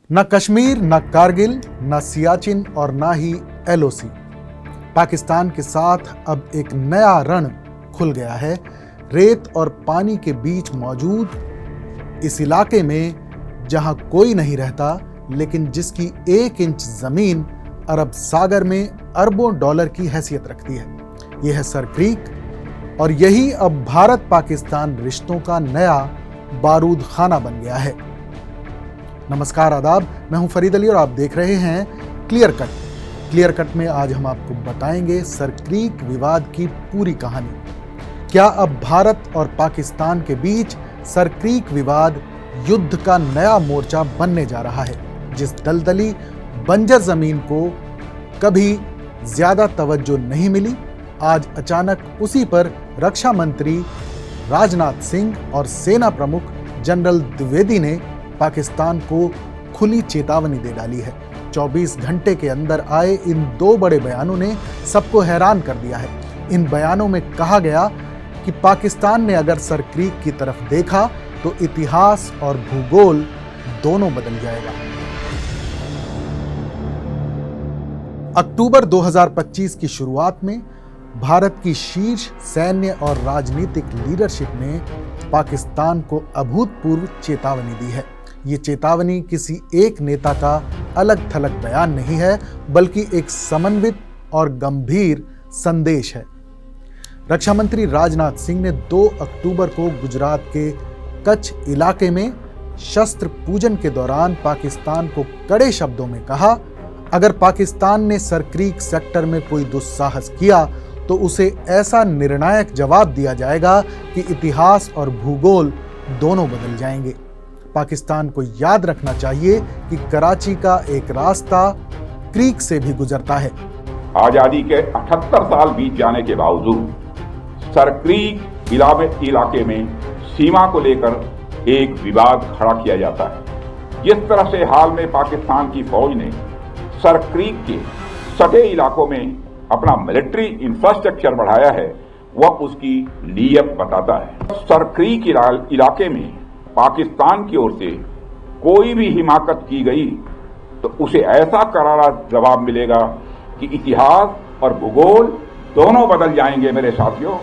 न कश्मीर, न कारगिल, न सियाचिन और न ही एलओसी। पाकिस्तान के साथ अब एक नया रण खुल गया है। रेत और पानी के बीच मौजूद इस इलाके में जहां कोई नहीं रहता, लेकिन जिसकी 1 इंच जमीन अरब सागर में अरबों डॉलर की हैसियत रखती है, यह है सर क्रीक। और यही अब भारत पाकिस्तान रिश्तों का नया बारूद खाना बन गया है। नमस्कार, आदाब, मैं हूं फरीद अली और आप देख रहे हैं क्लियर कट। क्लियर कट में आज हम आपको बताएंगे सर क्रीक विवाद की पूरी कहानी। क्या अब भारत और पाकिस्तान के बीच सर क्रीक विवाद युद्ध का नया मोर्चा बनने जा रहा है? जिस दलदली बंजर जमीन को कभी ज्यादा तवज्जो नहीं मिली, आज अचानक उसी पर रक्षा मंत्री राजनाथ सिंह और सेना प्रमुख जनरल द्विवेदी ने पाकिस्तान को खुली चेतावनी दे डाली है। 24 घंटे के अंदर आए इन 2 बड़े बयानों ने सबको हैरान कर दिया है। इन बयानों में कहा गया कि पाकिस्तान ने अगर सर क्रीक की तरफ देखा तो इतिहास और भूगोल दोनों बदल जाएगा। अक्टूबर 2025 की शुरुआत में भारत की शीर्ष सैन्य और राजनीतिक लीडरशिप ने पाकिस्तान को अभूतपूर्व चेतावनी दी है। ये चेतावनी किसी एक नेता का अलग थलग बयान नहीं है, बल्कि एक समन्वित और गंभीर संदेश है। रक्षा मंत्री राजनाथ सिंह ने 2 अक्टूबर को गुजरात के कच्छ इलाके में शस्त्र पूजन के दौरान पाकिस्तान को कड़े शब्दों में कहा, अगर पाकिस्तान ने सर क्रीक सेक्टर में कोई दुस्साहस किया तो उसे ऐसा निर्णायक जवाब दिया जाएगा कि इतिहास और भूगोल दोनों बदल जाएंगे। पाकिस्तान को याद रखना चाहिए कि कराची का एक रास्ता क्रीक से भी गुजरता है। आजादी के 78 साल बीत जाने के बावजूद सर क्रीक इलाके में सीमा को लेकर एक विवाद खड़ा किया जाता है। जिस तरह से हाल में पाकिस्तान की फौज ने सर क्रीक के सटे इलाकों में अपना मिलिट्री इंफ्रास्ट्रक्चर बढ़ाया है, वह उसकी नीयत बताता है। सर क्रीक इलाके में पाकिस्तान की ओर से कोई भी हिमाकत की गई तो उसे ऐसा करारा जवाब मिलेगा कि इतिहास और भूगोल दोनों बदल जाएंगे। मेरे साथियों,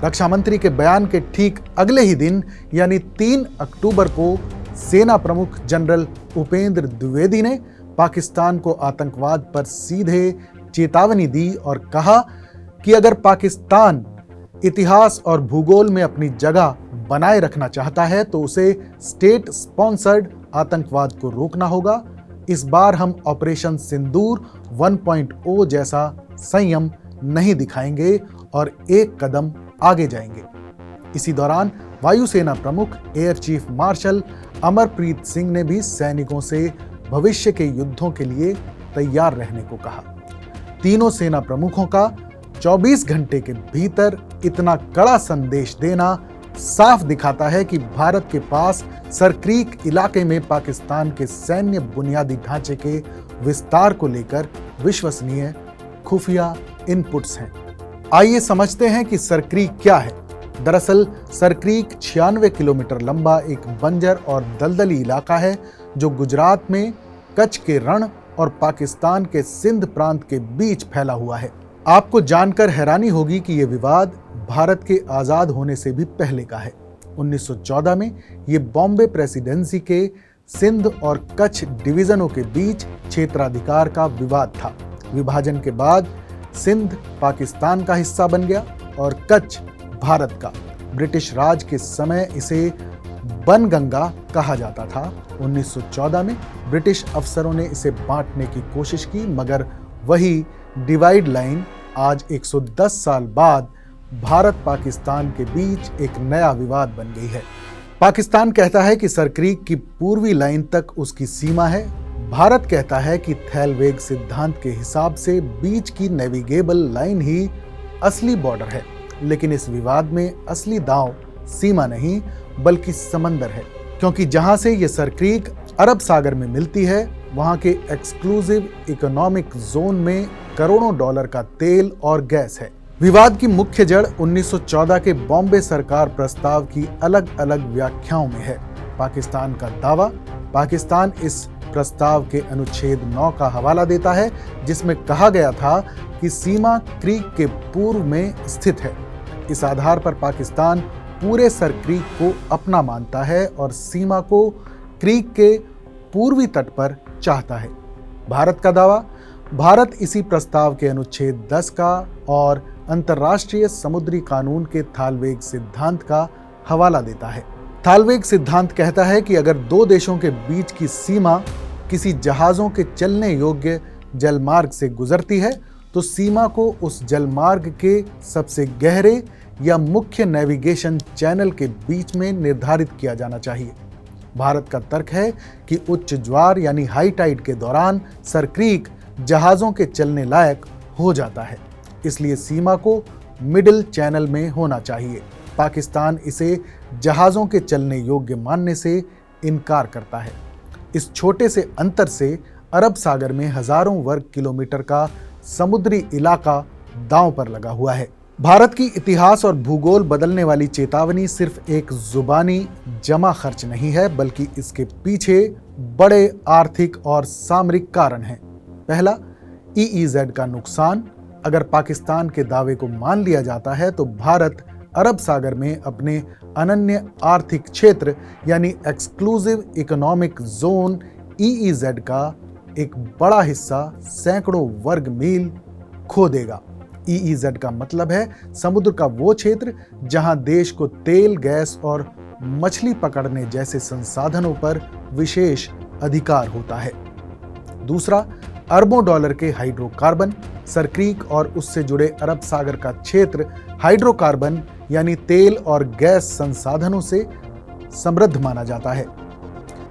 रक्षा मंत्री के बयान के ठीक अगले ही दिन यानी 3 अक्टूबर को सेना प्रमुख जनरल उपेंद्र द्विवेदी ने पाकिस्तान को आतंकवाद पर सीधे चेतावनी दी और कहा कि अगर पाकिस्तान इतिहास और भूगोल में अपनी जगह बनाए रखना चाहता है तो उसे स्टेट स्पॉन्सर्ड आतंकवाद को रोकना होगा। इस बार हम ऑपरेशन सिंदूर 1.0 जैसा संयम नहीं दिखाएंगे और एक कदम आगे जाएंगे। इसी दौरान वायुसेना प्रमुख air chief marshal Amarpreet Singh ने भी सैनिकों से भविष्य के युद्धों के लिए तैयार रहने को कहा। तीनों सेना प्रमुखों का 24 घंटे के भीतर इतना कड़ा संदेश देना साफ दिखाता है कि भारत के पास सर क्रीक इलाके में पाकिस्तान के सैन्य बुनियादी ढांचे के विस्तार को लेकर विश्वसनीय खुफिया इनपुट्स हैं। आइए समझते हैं कि सर क्रीक क्या है। दरअसल सर क्रीक 96 किलोमीटर लंबा एक बंजर और दलदली इलाका है जो गुजरात में कच्छ के रण और पाकिस्तान के सिंध प्रांत के बीच फैला हुआ है। आपको जानकर हैरानी होगी कि यह विवाद भारत के आजाद होने से भी पहले का है। 1914 में यह बॉम्बे प्रेसिडेंसी के सिंध और कच्छ डिवीजनों के बीच क्षेत्राधिकार का विवाद था। विभाजन के बाद सिंध पाकिस्तान का हिस्सा बन गया और कच्छ भारत का। ब्रिटिश राज के समय इसे बनगंगा कहा जाता था। 1914 में ब्रिटिश अफसरों ने इसे बांटने की कोशिश की, मगर वही डिवाइड लाइन आज 110 साल बाद भारत पाकिस्तान के बीच एक नया विवाद बन गई है। पाकिस्तान कहता है कि सर क्रीक की पूर्वी लाइन तक उसकी सीमा है। भारत कहता है कि थैलवेग सिद्धांत के हिसाब से बीच की नेविगेबल लाइन ही असली बॉर्डर है। लेकिन इस विवाद में असली दांव सीमा नहीं बल्कि समंदर है, क्योंकि जहां से ये सर क्रीक अरब सागर में मिलती है, वहां के एक्सक्लूसिव इकोनॉमिक जोन में करोड़ों डॉलर का तेल और गैस है। विवाद की मुख्य जड़ 1914 के बॉम्बे सरकार प्रस्ताव की अलग अलग व्याख्याओं में है। पाकिस्तान का दावा, पाकिस्तान इस प्रस्ताव के अनुच्छेद 9 का हवाला देता है, जिसमें कहा गया था कि सीमा क्रीक के पूर्व में स्थित है। इस आधार पर पाकिस्तान पूरे सर क्रीक को अपना मानता है और सीमा को क्रीक के पूर्वी तट पर चाहता है। भारत का दावा, भारत इसी प्रस्ताव के अनुच्छेद 10 का और अंतर्राष्ट्रीय समुद्री कानून के थालवेग सिद्धांत का हवाला देता है। थालवेग सिद्धांत कहता है कि अगर दो देशों के बीच की सीमा किसी जहाजों के चलने योग्य जलमार्ग से गुजरती है तो सीमा को उस जलमार्ग के सबसे गहरे या मुख्य नेविगेशन चैनल के बीच में निर्धारित किया जाना चाहिए। भारत का तर्क है कि उच्च ज्वार यानी हाई टाइड के दौरान सर क्रीक जहाजों के चलने लायक हो जाता है, इसलिए सीमा को मिडिल चैनल में होना चाहिए। पाकिस्तान इसे जहाज़ों के चलने योग्य मानने से इनकार करता है। इस छोटे से अंतर से अरब सागर में हजारों वर्ग किलोमीटर का समुद्री इलाका दांव पर लगा हुआ है। भारत की इतिहास और भूगोल बदलने वाली चेतावनी सिर्फ एक जुबानी जमा खर्च नहीं है, बल्कि इसके पीछे बड़े आर्थिक और सामरिक कारण हैं। पहला, EEZ का नुकसान। अगर पाकिस्तान के दावे को मान लिया जाता है तो भारत अरब सागर में अपने अनन्य आर्थिक क्षेत्र यानी एक्सक्लूसिव इकोनॉमिक जोन EEZ का एक बड़ा हिस्सा सैकड़ों वर्ग मील खो देगा। EEZ का मतलब है समुद्र का वो क्षेत्र जहां देश को तेल, गैस और मछली पकड़ने जैसे संसाधनों पर विशेष अधिकार होता है। दूसरा, अरबों डॉलर के हाइड्रोकार्बन। सर क्रीक और उससे जुड़े अरब सागर का क्षेत्र हाइड्रोकार्बन यानी तेल और गैस संसाधनों से समृद्ध माना जाता है।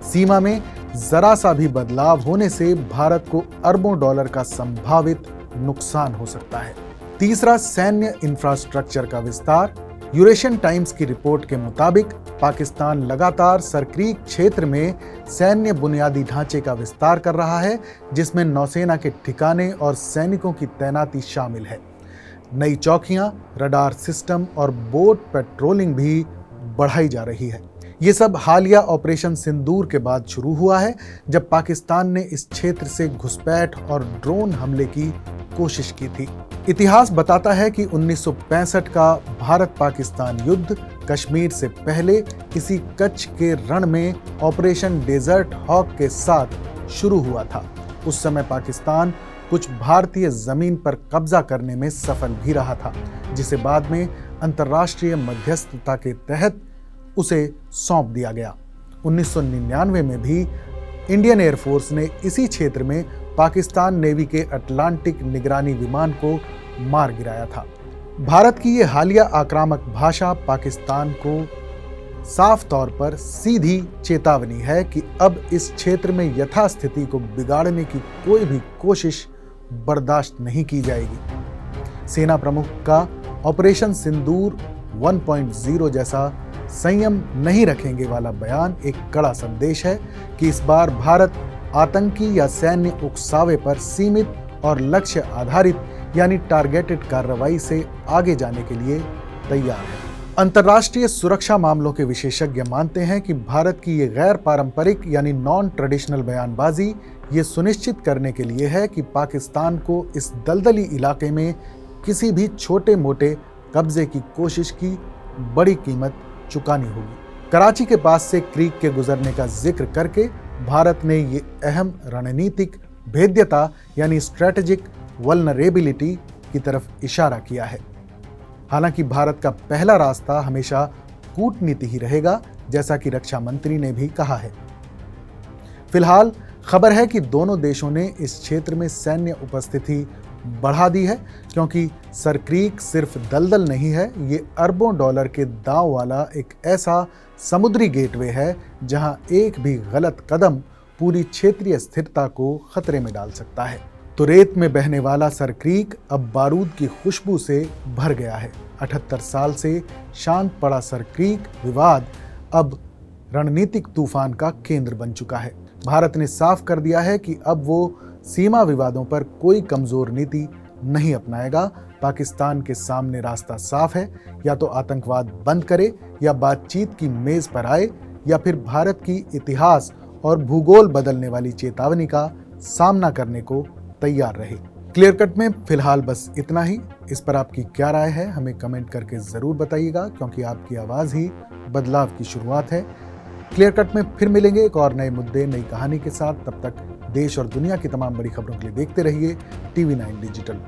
सीमा में जरा सा भी बदलाव होने से भारत को अरबों डॉलर का संभावित नुकसान हो सकता है। तीसरा, सैन्य इंफ्रास्ट्रक्चर का विस्तार। यूरेशियन टाइम्स की रिपोर्ट के मुताबिक पाकिस्तान लगातार सर क्रीक क्षेत्र में सैन्य बुनियादी ढांचे का विस्तार कर रहा है, जिसमें नौसेना के ठिकाने और सैनिकों की तैनाती शामिल है। नई चौकियां, रडार सिस्टम और बोट पेट्रोलिंग भी बढ़ाई जा रही है। ये सब हालिया ऑपरेशन सिंदूर के बाद शुरू हुआ है, जब पाकिस्तान ने इस क्षेत्र से घुसपैठ और ड्रोन हमले की कोशिश की थी। इतिहास बताता है कि 1965 का भारत पाकिस्तान युद्ध कश्मीर से पहले इसी कच्छ के रण में ऑपरेशन डेजर्ट हॉक के साथ शुरू हुआ था। उस समय पाकिस्तान कुछ भारतीय जमीन पर कब्जा करने में सफल भी रहा था, जिसे बाद में अंतर्राष्ट्रीय मध्यस्थता के तहत उसे सौंप दिया गया। 1999 में भी इंडियन एयरफोर्स ने इसी क्षेत्र में पाकिस्तान नेवी के अटलांटिक निगरानी विमान को मार गिराया था। भारत की ये हालिया आक्रामक भाषा पाकिस्तान को साफ तौर पर सीधी चेतावनी है कि अब इस क्षेत्र में यथास्थिति को बिगाड़ने की कोई भी कोशिश बर्दाश्त नहीं की जाएगी। सेना प्रमुख का ऑपरेशन सिंदूर 1.0 जैसा संयम नहीं रखेंगे वाला बयान एक कड़ा संदेश है कि इस बार भारत आतंकी या सैन्य उकसावे पर सीमित और लक्ष्य आधारित यानी टारगेटेड कार्रवाई से आगे जाने के लिए तैयार है। अंतर्राष्ट्रीय सुरक्षा मामलों के विशेषज्ञ मानते हैं कि भारत की ये गैर पारंपरिक यानी नॉन ट्रेडिशनल बयानबाजी ये सुनिश्चित करने के लिए है कि पाकिस्तान को इस दलदली इलाके में किसी भी छोटे मोटे कब्जे की कोशिश की बड़ी कीमत चुकानी होगी। कराची के पास से क्रीक के गुजरने का जिक्र करके भारत ने ये अहम रणनीतिक भेद्यता यानी स्ट्रेटेजिक वल्नरेबिलिटी की तरफ इशारा किया है। हालांकि भारत का पहला रास्ता हमेशा कूटनीति ही रहेगा, जैसा कि रक्षा मंत्री ने भी कहा है। फिलहाल खबर है कि दोनों देशों ने इस क्षेत्र में सैन्य उपस्थिति बढ़ा दी है, क्योंकि सर क्रीक सिर्फ दलदल नहीं है, ये अरबों डॉलर के दांव वाला एक ऐसा समुद्री गेटवे है जहां एक भी गलत कदम पूरी क्षेत्रीय स्थिरता को खतरे में डाल सकता है। तो रेत में बहने वाला सर क्रीक अब बारूद की खुशबू से भर गया है। 78 साल से शांत पड़ा सर क्रीक विवाद अब रणनीतिक तूफान का केंद्र बन चुका है। भारत ने साफ कर दिया है कि अब वो सीमा विवादों पर कोई कमजोर नीति नहीं अपनाएगा। पाकिस्तान के सामने रास्ता साफ है, या तो आतंकवाद बंद करे या बातचीत की मेज पर आए, या फिर भारत की इतिहास और भूगोल बदलने वाली चेतावनी का सामना करने को तैयार रहे। क्लियर कट में फिलहाल बस इतना ही। इस पर आपकी क्या राय है हमें कमेंट करके जरूर बताइएगा, क्योंकि आपकी आवाज ही बदलाव की शुरुआत है। क्लियर कट में फिर मिलेंगे एक और नए मुद्दे, नई कहानी के साथ। तब तक देश और दुनिया की तमाम बड़ी खबरों के लिए देखते रहिए TV9 डिजिटल।